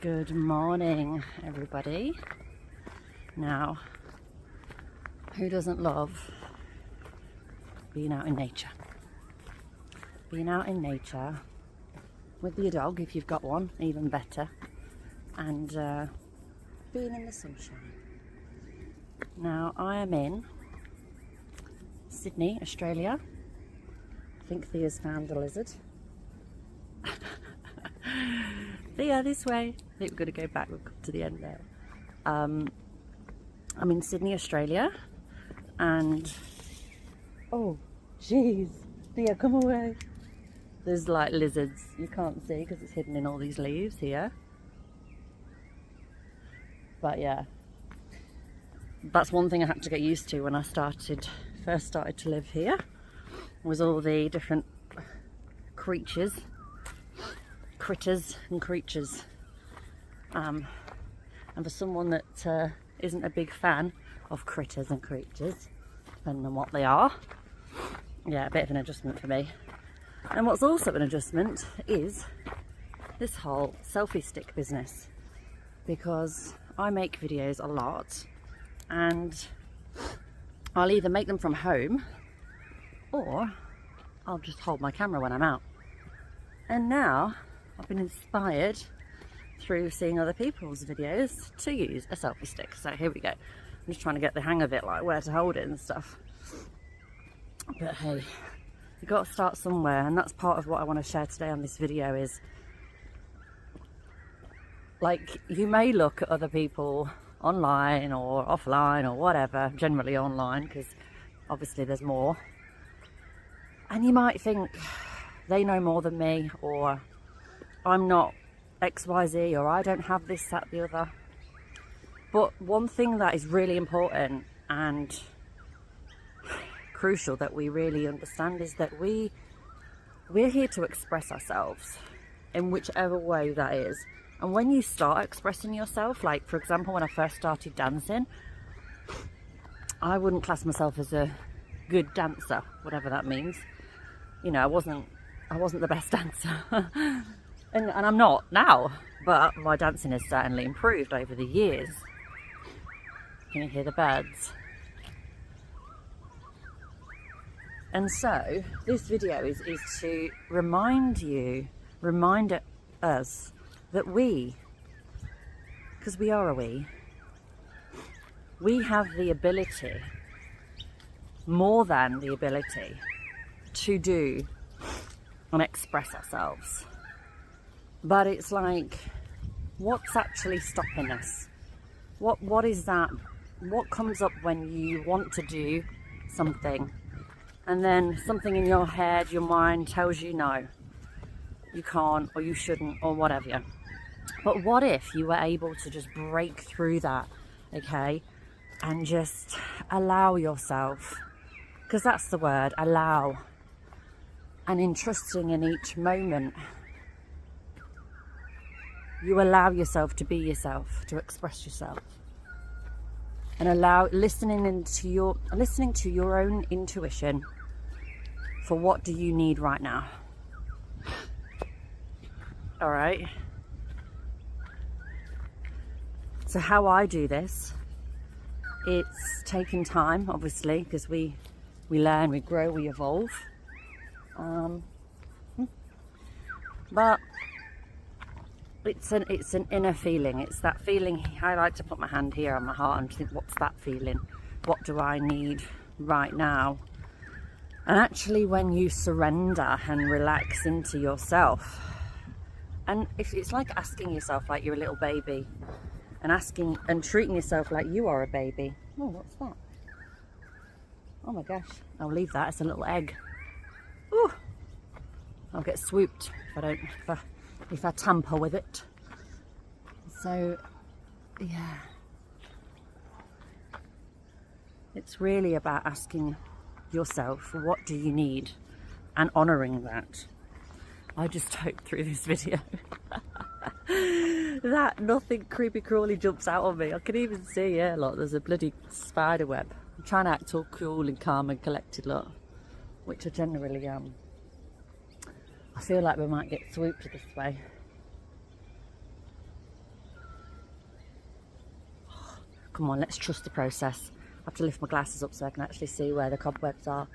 Good morning, everybody. Now, who doesn't love being out in nature? Being out in nature with your dog, if you've got one, even better, and being in the sunshine. Now, I am in Sydney, Australia. I think Thea's found a lizard. Thea, this way. I think we're going to go back. We've come to the end there. I'm in Sydney, Australia, and oh, jeez, Thea, come away. There's like lizards you can't see because it's hidden in all these leaves here. But yeah, that's one thing I had to get used to when I first started to live here, was all the different critters and creatures. And for someone that isn't a big fan of critters and creatures, depending on what they are, yeah, a bit of an adjustment for me. And what's also an adjustment is this whole selfie stick business, because I make videos a lot and I'll either make them from home or I'll just hold my camera when I'm out. And now I've been inspired through seeing other people's videos to use a selfie stick. So here we go. I'm just trying to get the hang of it, like where to hold it and stuff. But hey, you've got to start somewhere, and that's part of what I want to share today on this video is, like, you may look at other people online or offline or whatever, generally online because obviously there's more, and you might think they know more than me, or I'm not XYZ, or I don't have this, that, the other. But one thing that is really important and crucial that we really understand is that we're here to express ourselves in whichever way that is. And when you start expressing yourself, like for example when I first started dancing, I wouldn't class myself as a good dancer, whatever that means. You know, I wasn't the best dancer. and I'm not now, but my dancing has certainly improved over the years. Can you hear the birds? And so this video is to remind us that because we are a we have the ability, more than the ability, to do and express ourselves. But it's like, what's actually stopping us? What is that? What comes up when you want to do something and then something in your head, your mind tells you no, you can't, or you shouldn't, or whatever. But what if you were able to just break through that, okay, and just allow yourself, because that's the word, allow, and in trusting in each moment, you allow yourself to be yourself, to express yourself, and listening to your own intuition for what do you need right now. All right. So how I do this, it's taking time, obviously, because we learn, we grow, we evolve. But it's an inner feeling. It's that feeling. I like to put my hand here on my heart and think, what's that feeling? What do I need right now? And actually, when you surrender and relax into yourself, and if it's like asking yourself like you're a little baby, and treating yourself like you are a baby. Oh, what's that? Oh my gosh! I'll leave that. It's a little egg. Ooh! I'll get swooped if I tamper with it. So, yeah, it's really about asking yourself, what do you need, and honouring that. I just hope through this video that nothing creepy crawly jumps out on me. I can even see, yeah, look, there's a bloody spider web. I'm trying to act all cool and calm and collected, look, which I generally am. I feel like we might get swooped this way. Come on, let's trust the process. I have to lift my glasses up so I can actually see where the cobwebs are.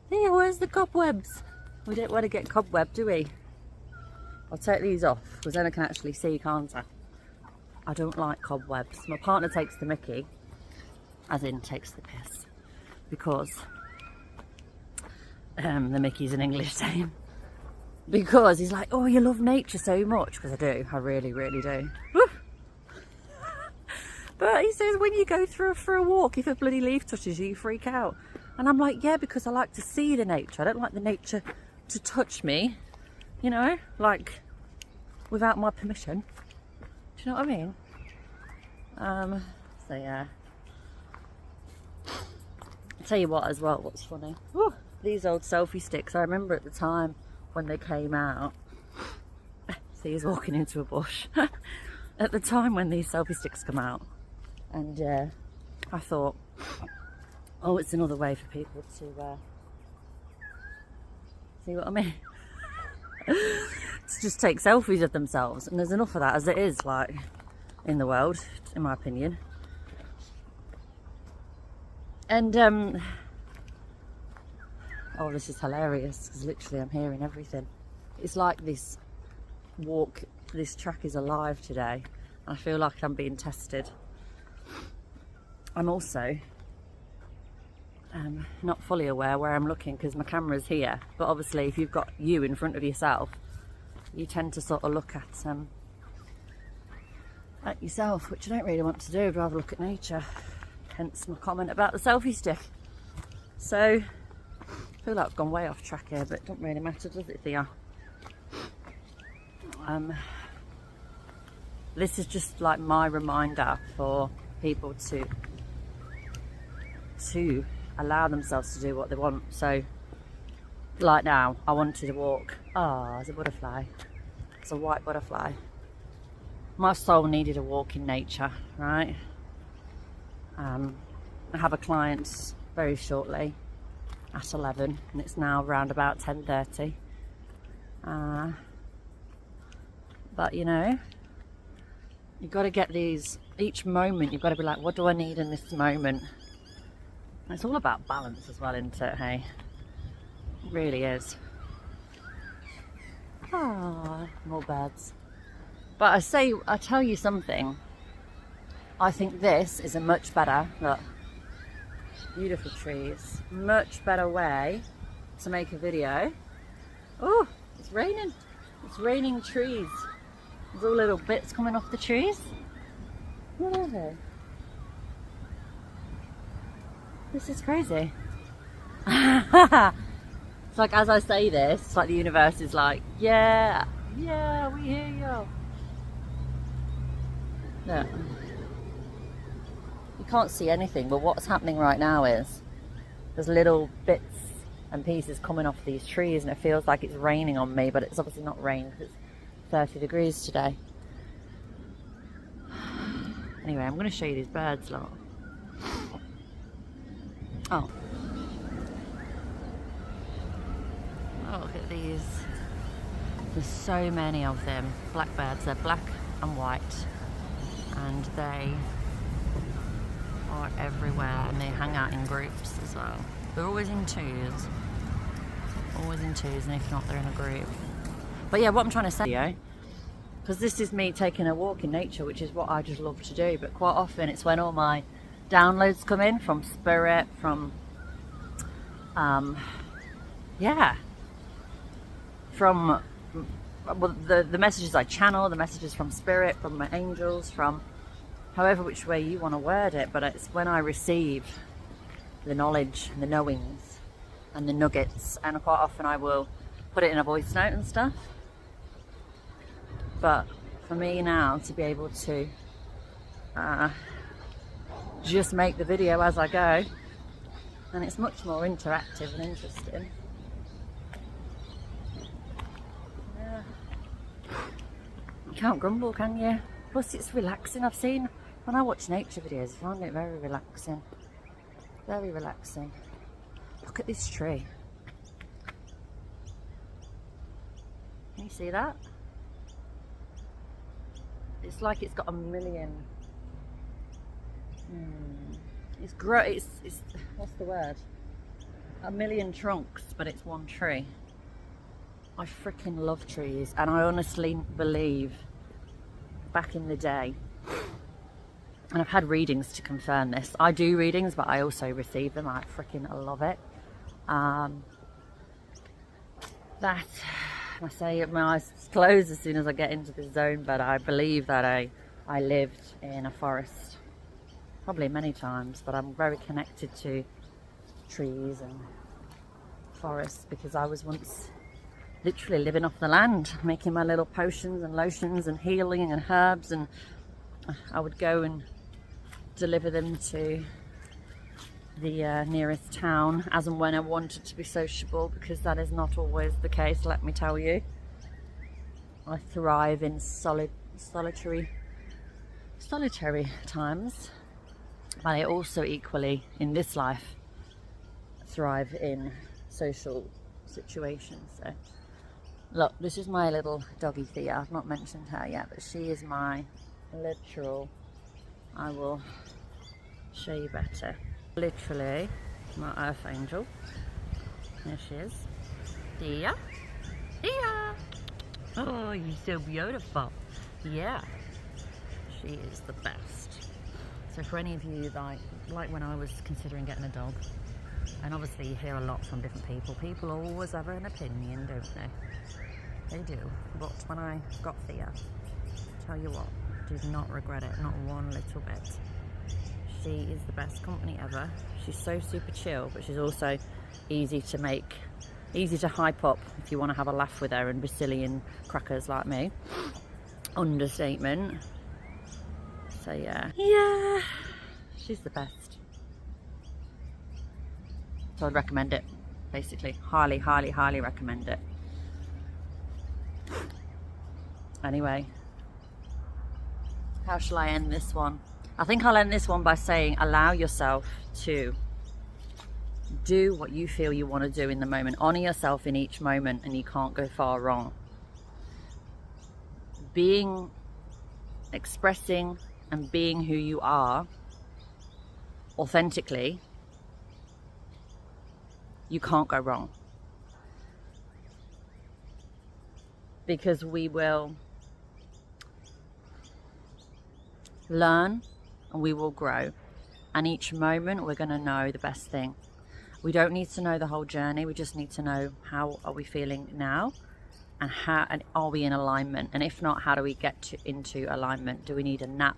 Here, where's the cobwebs? We don't want to get cobweb, do we? I'll take these off because then I can actually see, can't I? I don't like cobwebs. My partner takes the mickey, as in takes the piss, because the mickey's an English saying. Because he's like, oh, you love nature so much. Because I do, I really, really do. Woo! But he says when you go for a walk, if a bloody leaf touches you, you freak out. And I'm like, yeah, because I like to see the nature. I don't like the nature to touch me, you know, like without my permission. Do you know what I mean? So yeah. I'll tell you what as well, what's funny. Woo, these old selfie sticks, I remember at the time when they came out. See, he's walking into a bush. At the time when these selfie sticks come out. And I thought, oh, it's another way for people to see what I mean? To just take selfies of themselves, and there's enough of that as it is, like, in the world, in my opinion. And oh, this is hilarious because literally I'm hearing everything. It's like this walk, this track is alive today. I feel like I'm being tested. I'm also not fully aware where I'm looking because my camera's here, but obviously if you've got you in front of yourself, you tend to sort of look at yourself, which I don't really want to do. I'd rather look at nature, hence my comment about the selfie stick. So I feel like I've gone way off track here, but it don't really matter, does it, Thea? This is just like my reminder for people to allow themselves to do what they want. So like now, I wanted to walk. Oh, there's a butterfly. It's a white butterfly. My soul needed a walk in nature, right? I have a client very shortly at 11, and it's now around about 10:30. But you know, you've got to get these, each moment you've got to be like, what do I need in this moment? And it's all about balance as well, isn't it, hey? It really is. Ah, more birds. But I tell you something, I think this is a much better, look, beautiful trees, much better way to make a video. Oh, it's raining. It's raining trees. There's all little bits coming off the trees. What are they? This is crazy. It's like, as I say this, it's like the universe is like, yeah, yeah, we hear you. Look. You can't see anything, but what's happening right now is there's little bits and pieces coming off these trees, and it feels like it's raining on me, but it's obviously not rain because it's 30 degrees today. Anyway, I'm going to show you these birds, lot. Oh, look at these. There's so many of them. Blackbirds, they're black and white, and they are everywhere, and they hang out in groups as well. They're always in twos. Always in twos, and if not, they're in a group. But yeah, what I'm trying to say, because this is me taking a walk in nature, which is what I just love to do, but quite often it's when all my downloads come in from spirit, from from well, the messages I channel, the messages from spirit, from my angels, from however which way you want to word it, but it's when I receive the knowledge and the knowings and the nuggets, and quite often I will put it in a voice note and stuff. But for me now to be able to just make the video as I go, and it's much more interactive and interesting. Yeah. You can't grumble, can you? Plus it's relaxing. I've seen, when I watch nature videos, I find it very relaxing. Very relaxing. Look at this tree. Can you see that? it's like it's got a million, it's what's the word? A million trunks, but it's one tree. I freaking love trees, and I honestly believe back in the day, and I've had readings to confirm this. I do readings, but I also receive them. I freaking love it. That, I say it, my eyes close as soon as I get into this zone, but I believe that I lived in a forest, probably many times, but I'm very connected to trees and forests because I was once literally living off the land, making my little potions and lotions and healing and herbs, and I would go and deliver them to the nearest town as and when I wanted to be sociable, because that is not always the case, let me tell you. I thrive in solitary times, but I also equally in this life thrive in social situations. So look, this is my little doggy Thea. I've not mentioned her yet, but she is my literal, I will show you better, literally my earth angel. There she is. Thea, Thea, oh, you're so beautiful. Yeah, she is the best. So for any of you like when I was considering getting a dog, and obviously you hear a lot from different people always have an opinion, don't they? They do. But when I got Thea, tell you what, did not regret it, not one little bit. She is the best company ever. She's so super chill, but she's also easy to hype up if you want to have a laugh with her and be silly and crackers like me. Understatement. So yeah, she's the best. So I'd recommend it, basically. Highly, highly, highly recommend it. Anyway, how shall I end this one? I think I'll end this one by saying allow yourself to do what you feel you want to do in the moment. Honor yourself in each moment, and you can't go far wrong. Expressing and being who you are authentically, you can't go wrong. Because we will learn and we will grow, and each moment we're going to know the best thing. We don't need to know the whole journey, we just need to know how are we feeling now, and are we in alignment, and if not, how do we get into alignment? Do we need a nap?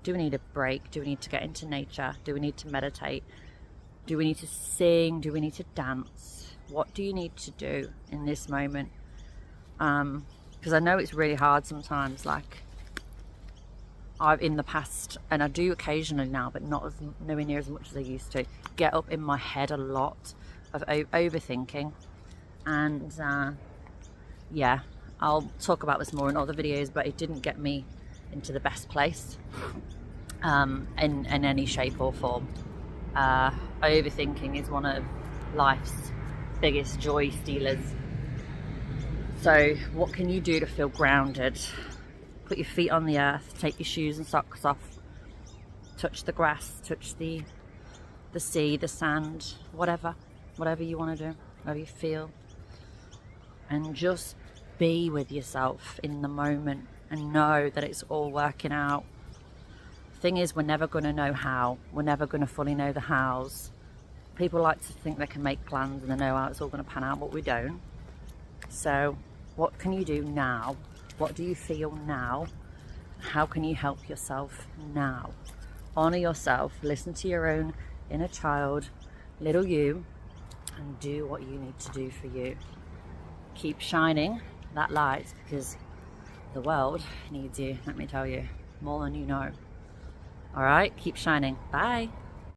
Do we need a break? Do we need to get into nature? Do we need to meditate? Do we need to sing? Do we need to dance? What do you need to do in this moment? Because I know it's really hard sometimes, like I've in the past, and I do occasionally now, but nowhere near as much as I used to, get up in my head a lot of overthinking. And yeah, I'll talk about this more in other videos, but it didn't get me into the best place in any shape or form. Overthinking is one of life's biggest joy stealers. So what can you do to feel grounded? Put your feet on the earth, take your shoes and socks off, touch the grass, touch the sea, the sand, whatever you want to do, whatever you feel, and just be with yourself in the moment and know that it's all working out. Thing is, we're never going to know how. We're never going to fully know the hows. People like to think they can make plans and they know how it's all going to pan out, but we don't. So what can you do now? What do you feel now? How can you help yourself now? Honor yourself, listen to your own inner child, little you, and do what you need to do for you. Keep shining that light, because the world needs you, let me tell you, more than you know. All right, keep shining. Bye.